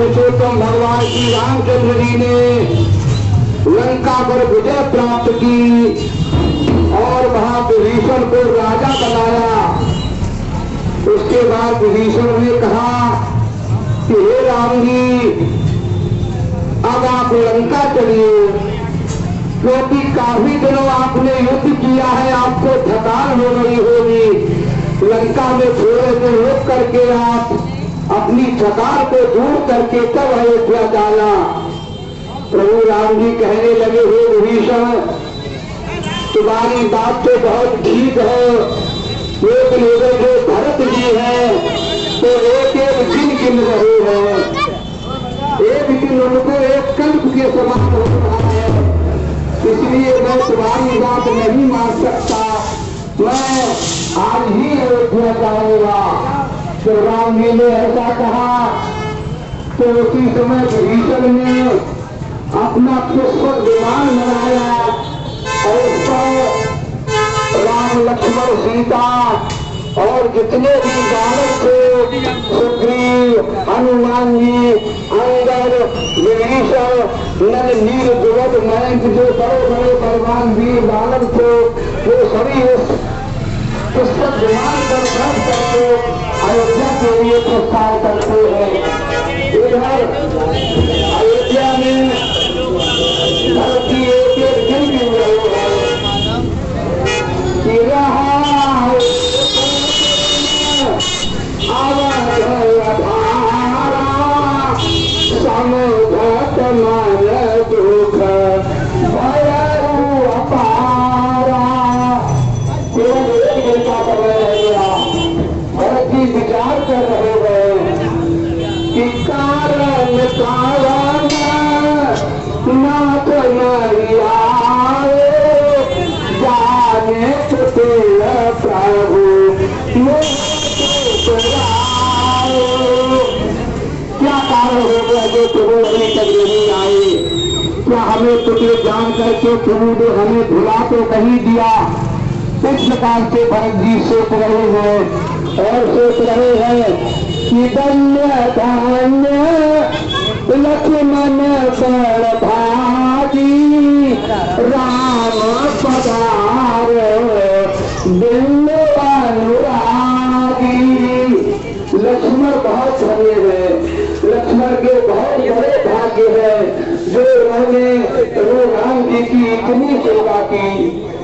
पुरुषोत्तम भगवान श्री रामचंद्र जी ने लंका पर विजय प्राप्त की और वहां विभीषण को राजा बनाया। उसके बाद विभीषण ने कहा कि हे राम जी, अब आप लंका चलिए, क्योंकि काफी दिनों आपने युद्ध किया है, आपको थकान हो गई होगी। लंका में थोड़े दिन रुक करके आप अपनी थकान को दूर करके तब अयोध्या जाना। प्रभु राम जी कहने लगे, हे विभीषण, तुम्हारी बात तो बहुत ठीक है, लेकिन जो भरत जी है तो एक एक दिन गिन रहे हैं, एक दिन उनको एक कल्प के समान हो रहा है, इसलिए मैं तुम्हारी बात नहीं मान सकता, मैं आज ही अयोध्या जाऊंगा। तो राम जी ने ऐसा कहा तो उसी समय विभीषण ने अपना पुष्पक विमान बनाया और उस पर राम लक्ष्मण सीता और जितने भी बालक थे, सुग्रीव, हनुमान जी, अंगद, विभीषण, नल, नील, द्रुपद, मयंक, जो बड़े बड़े बलवान वीर बालक थे, वो सभी उस पुस्तक विमान पर बैठ करके अयोध्या के लिए प्रस्थान करते हैं। इधर अयोध्या में भरत जी एक एक दिन गिन रहे हैं कि समझत मन दुख भयऊ अपारा। केवल एक दिन का समय रह गया। भरत जी विचार कर रहे हैं कि कारण कारण नाथ नहीं आए, जाने प्रभु क्या कारण हो गया जो प्रभु अभी तक नहीं आए? क्या हमें तुझे जान करके प्रभु ने हमें भुला तो कहीं दिया? इस प्रकार से भरत जी सोच रहे हैं और सोच रहे हैं कि धन्य धन्य लक्ष्मण बड़ भागी, राम पधार बिंदु अनुरागी। लक्ष्मण बहुत धन्य है, लक्ष्मण के बहुत बड़े भाग्य है जो उन्होंने राम जी की इतनी सेवा की।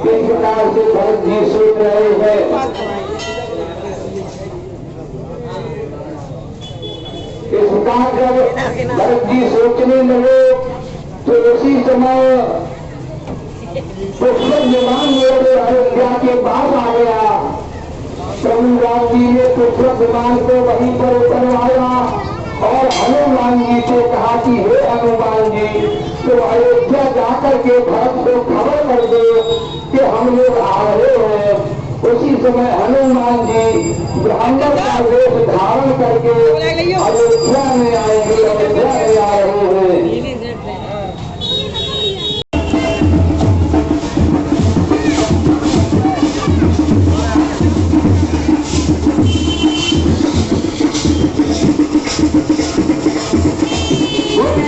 इस प्रकार से भरत जी सोच रहे हैं। इस प्रकार जब भरत जी सोचने लगे तो उसी समय पुष्पक विमान मेरे अयोध्या के पास आ गया। प्रभु राम जी ने पुष्पक विमान को वहीं पर उतरवाया और हनुमान जी से कहा कि हे हनुमान जी, तो अयोध्या जाकर के भरत को खबर कर दो कि हम लोग आ रहे हैं। उसी समय हनुमान जी ब्राह्मण का वेश धारण करके अयोध्या में आएंगे, अयोध्या में आ रहे हैं।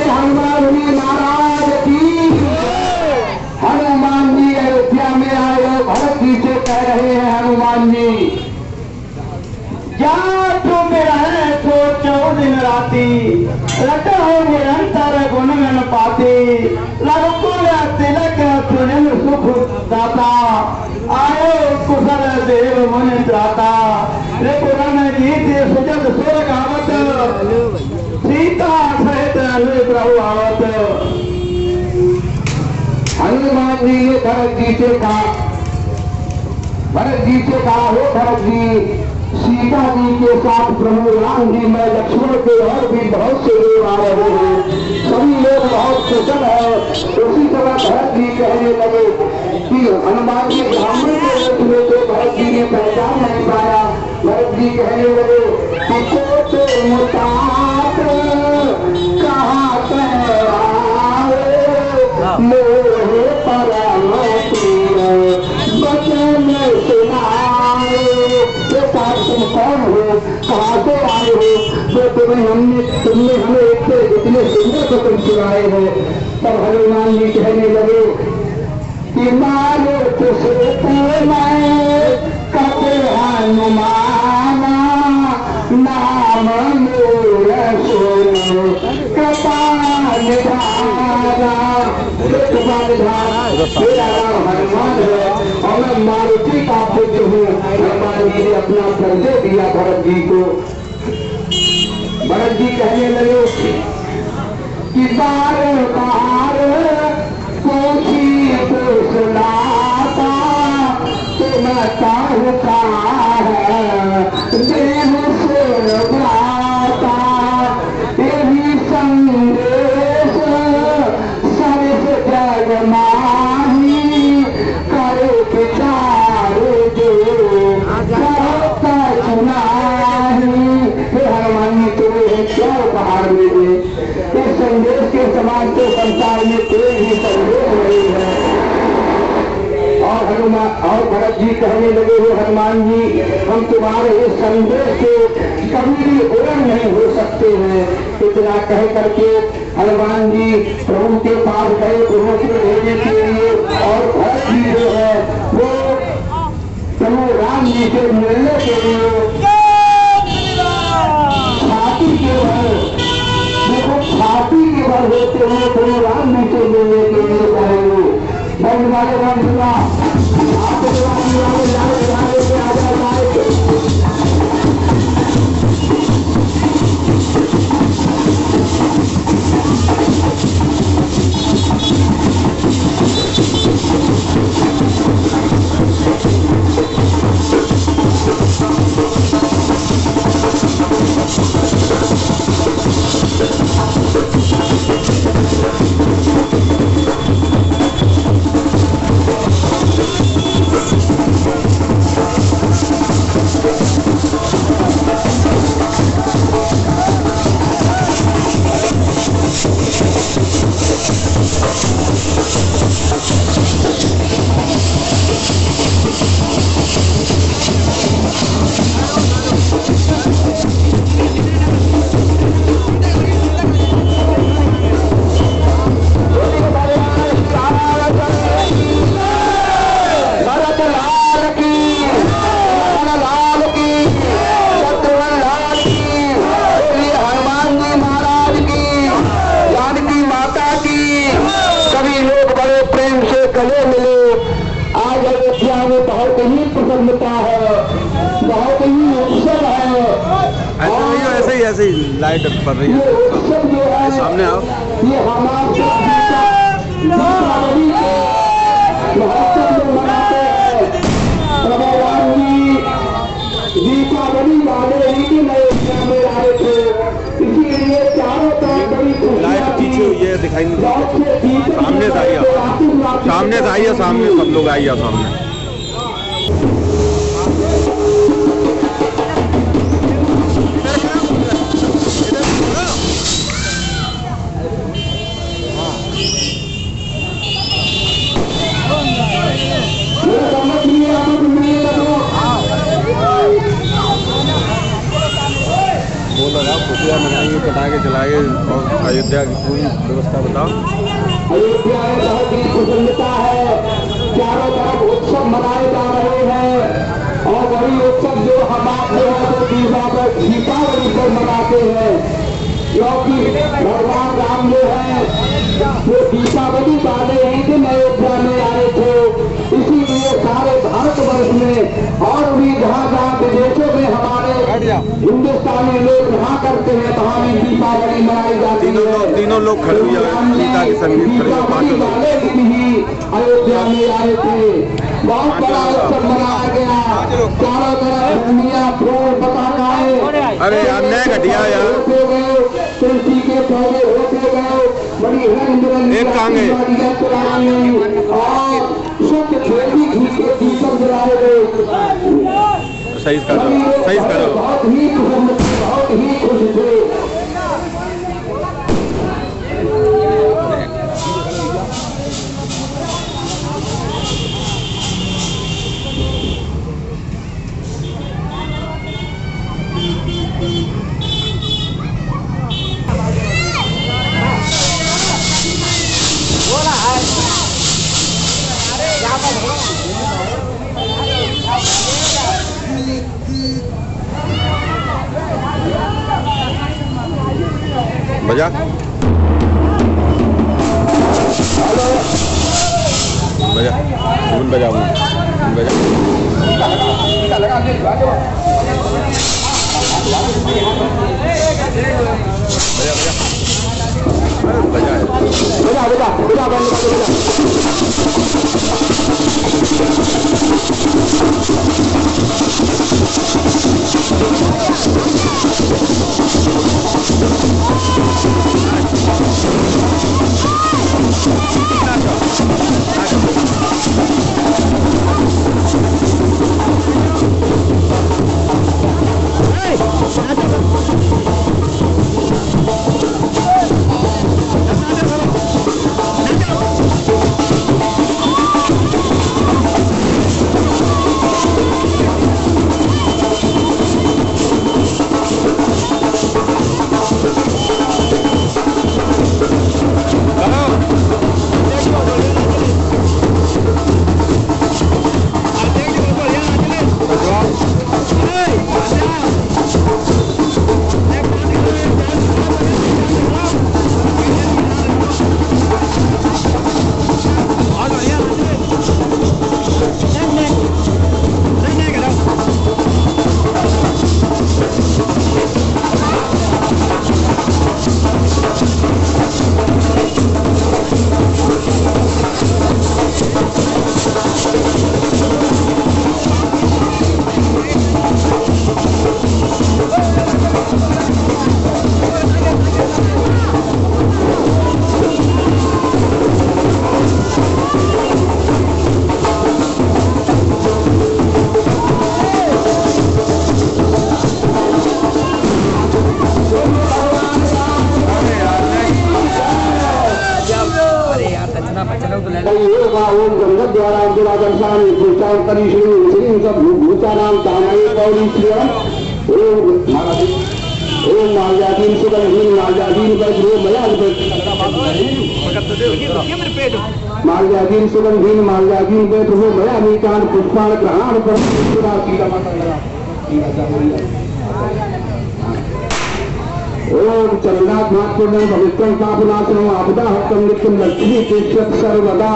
हनुमान जी महाराज की। हनुमान जी अयोध्या में आए, भरत जी से कह रहे हैं, हनुमान जी क्या तुम रहे तो 14 दिन राती, रटो निरंतर गुण में पाती, लड़कुल तिलक तुझन सुख दाता, आयो कुशल देव मन त्राता, रिपुरन गीत सुजत सुर गावत, सीता सहित प्रभु आवत। हनुमान जी ने भरत जी से कहा, हो भरत जी, सीता जी के साथ प्रभु राम जी, मैं लक्ष्मण के और भी बहुत से लोग आ रहे हैं, सभी लोग बहुत कुशल है। उसी तरह भरत जी कहने लगे कि हनुमान जी ब्राह्मण के रूप में तो भरत जी ने पहचान नहीं पाया। भरत जी कहने लगे कि तो मुतात कहाँ मोहे परम बचन सुनाए। तुम कौन हो, कहाँ से आए हो, जो तुमने हमें इतने सुंदर पसंद सुनाए हैं। तब हनुमान जी कहने लगे कि मारो तुझको मैं कपे हनुमाना नाम मोर सुनो कपाल धारा। मेरा नाम हनुमान है और मैं मारुति का पुत्र हूँ। हनुमान जी ने अपना परिचय दिया भरत जी को। भरत जी कहने लगे कि बार बार कोठी पुसलाता तुम कहता है देव सुरता। यही संदेश सर्व जग माही करे विचार जो करता सुनाही। हनुमान जी तुम्हें क्या उपहार मिले? इस संदेश के समान तो संसार में कोई भी संदेश नहीं है। और हनुमान और भरत जी कहने लगे हो हनुमान जी हम तुम्हारे इस संदेश से कभी भी उड़न नहीं हो सकते हैं। इतना कह करके हनुमान जी प्रभु के पास गए प्रभु को लेने के लिए। और भरत जी जो है वो प्रभु राम जी से मिलने के लिए छाती के भर देखो छाती के भर होते हुए प्रभु राम जी से मिलने के लिए गए हो। वाले ऐसे ही लाइट पड़ रही है। सामने आओ। ये हमारे दीपावली वाले ही नए में आए थे। इसीलिए चारों तरफ बड़ी लाइट पीछे हुई है दिखाई नहीं। सामने से आइए, सामने से आइए, सामने सब लोग आइए सामने। खुशियाँ मनाएंगे, पटाखे चलाएंगे और अयोध्या की पूरी व्यवस्था बताओ। अयोध्या में बहुत ही प्रसन्नता है। चारों तरफ उत्सव मनाए जा रहे हैं और वही उत्सव जो हम आप जो है तो दीपावली पर मनाते हैं। क्योंकि भगवान राम जो है वो दीपावली वाले ही दिन अयोध्या में आए थे। इसीलिए सारे भारतवर्ष में और भी जहाँ जहाँ विदेशों में हमारे हिंदुस्तानी लोग यहाँ करते हैं वहाँ भी दीपावली मनाई जाती है। तीनों लोग खड़े हुए सीता के संगीत दीपावली वाले दिन ही अयोध्या में आए थे। बहुत बड़ा उत्सव मनाया गया। चारों तरफ दुनिया फूल पताकाएं। अरे यार नया घटिया यार तुलसी के पौधे होते गए। बड़ी एक कांगे और शुद्ध देवी घी के दीपक जलाए गए। सही करो, सही करो। बहुत ही खुश थे। बजा बजा धुन बजा ओम गंगा द्वारा दुरादर्शान भूतांतरी श्री सब भूतानाम तामये पौरी श्रियम ओम मार्जादीन सुगंधीन मार्जादीन पर मया मार्जादीन सुगंधीन मार्जादीन पर मया नीकान पुष्पाण ग्रहण पर ओम चरणाथ महापुण्य पवित्रं पापनाशनम आपदा हस्तम नित्यं लक्ष्मी तिष्ठत सर्वदा